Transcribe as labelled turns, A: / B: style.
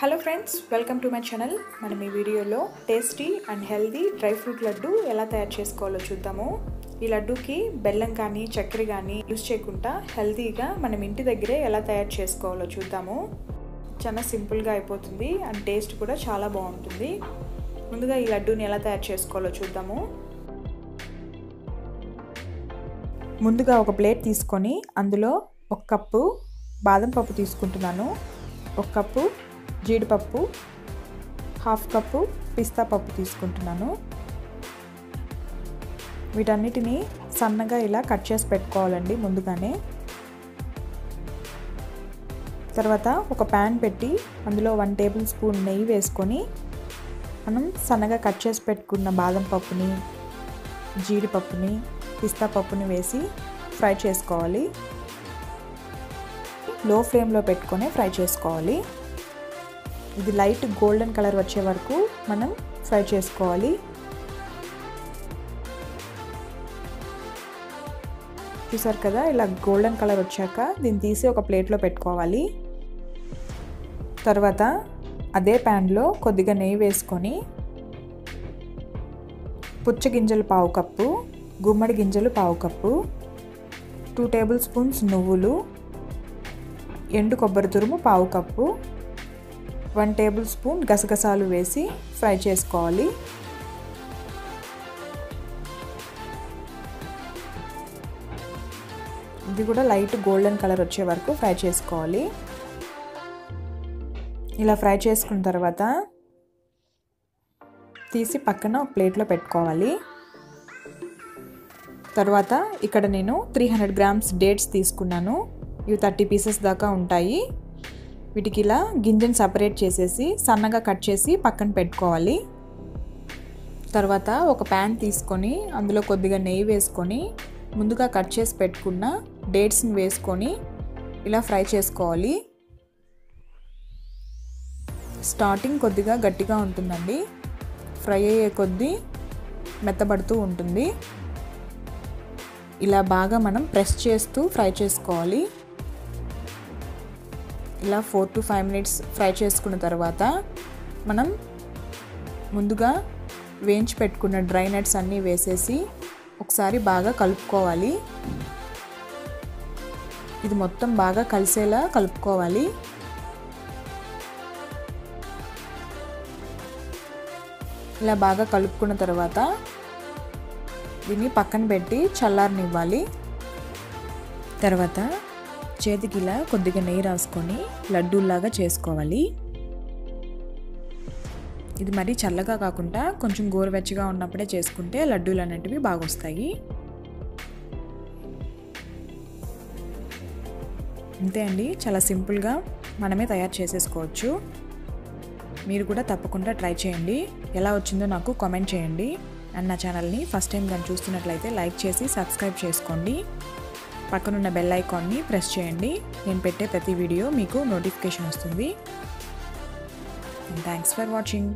A: Hello friends, welcome to my channel. మనం ఈ వీడియోలో tasty and healthy dry fruit laddu ఎలా తయారు చేసుకోవాలో చూద్దాము. ఈ లడ్డూకి బెల్లం కానీ చక్కెర కానీ యూస్ చేయకుండా హెల్దీగా మనం ఇంటి దగ్గరే ఎలా తయారు చేసుకోవాలో చూద్దాము. చాలా సింపుల్గా అయిపోతుంది అండ్ టేస్ట్ కూడా చాలా బాగుంటుంది. ముందుగా ఈ లడ్డూని ఎలా తయారు చేసుకోవాలో చూద్దాము. ముందుగా ఒక ప్లేట్ తీసుకొని అందులో 1 కప్పు బాదం పప్పు తీసుకుంటున్నాను, 1 కప్పు జీడిపప్పు, 1/2 కప్పు పిస్తా పప్పు తీసుకుంటున్నాను. వీటన్నిటిని సన్నగా ఇలా కట్ చేసి పెట్టుకోవాలండి ముందుగానే. తర్వాత ఒక ప్యాన్ పెట్టి అందులో 1 టేబుల్ స్పూన్ నెయ్యి వేసుకొని మనం సన్నగా కట్ చేసి పెట్టుకున్న బాదం పప్పుని, జీడిపప్పుని, పిస్తా పప్పుని వేసి ఫ్రై చేసుకోవాలి. లో ఫ్లేమ్లో పెట్టుకొని ఫ్రై చేసుకోవాలి. ఇది లైట్ గోల్డెన్ కలర్ వచ్చే వరకు మనం ఫ్రై చేసుకోవాలి. చూసారు కదా, ఇలా గోల్డెన్ కలర్ వచ్చాక దీన్ని తీసి ఒక ప్లేట్లో పెట్టుకోవాలి. తర్వాత అదే ప్యాన్లో కొద్దిగా నెయ్యి వేసుకొని పుచ్చ గింజలు 1/2 కప్పు, గుమ్మడి గింజలు 1/2 కప్పు, 2 టేబుల్ స్పూన్స్ నువ్వులు, ఎండు కొబ్బరి తురుము 1/2 కప్పు, 1 టేబుల్ స్పూన్ గసగసాలు వేసి ఫ్రై చేసుకోవాలి. ఇది కూడా లైట్ గోల్డెన్ కలర్ వచ్చే వరకు ఫ్రై చేసుకోవాలి. ఇలా ఫ్రై చేసుకున్న తర్వాత తీసి పక్కన ఒక ప్లేట్లో పెట్టుకోవాలి. తర్వాత ఇక్కడ నేను 300 గ్రామ్స్ డేట్స్ తీసుకున్నాను. ఇవి 30 పీసెస్ దాకా ఉంటాయి. వీటికి ఇలా గింజను సపరేట్ చేసేసి సన్నగా కట్ చేసి పక్కన పెట్టుకోవాలి. తర్వాత ఒక ప్యాన్ తీసుకొని అందులో కొద్దిగా నెయ్యి వేసుకొని ముందుగా కట్ చేసి పెట్టుకున్న డేట్స్ని వేసుకొని ఇలా ఫ్రై చేసుకోవాలి. స్టార్టింగ్ కొద్దిగా గట్టిగా ఉంటుందండి, ఫ్రై అయ్యే కొద్దీ మెత్తబడుతూ ఉంటుంది. ఇలా బాగా మనం ప్రెస్ చేస్తూ ఫ్రై చేసుకోవాలి. ఇలా 4 to 5 మినిట్స్ ఫ్రై చేసుకున్న తర్వాత మనం ముందుగా వేయించి పెట్టుకున్న డ్రై నట్స్ అన్నీ వేసేసి ఒకసారి బాగా కలుపుకోవాలి. ఇది మొత్తం బాగా కలిసేలా కలుపుకోవాలి. ఇలా బాగా కలుపుకున్న తర్వాత దీన్ని పక్కన పెట్టి చల్లారనివ్వాలి. తర్వాత చేతికి ఇలా కొద్దిగా నెయ్యి రాసుకొని లడ్డూలాగా చేసుకోవాలి. ఇది మరీ చల్లగా కాకుండా కొంచెం గోరువెచ్చగా ఉన్నప్పుడే చేసుకుంటే లడ్డూలు అనేటివి బాగా వస్తాయి. అంతే అండి, చాలా సింపుల్గా మనమే తయారు చేసేసుకోవచ్చు. మీరు కూడా తప్పకుండా ట్రై చేయండి. ఎలా వచ్చిందో నాకు కామెంట్ చేయండి. అండ్ నా ఛానల్ని ఫస్ట్ టైం కానీ చూస్తున్నట్లయితే లైక్ చేసి సబ్స్క్రైబ్ చేసుకోండి. పక్కనున్న బెల్ ఐకాన్ని ప్రెస్ చేయండి. నేను పెట్టే ప్రతి వీడియో మీకు నోటిఫికేషన్ వస్తుంది. Thanks for watching.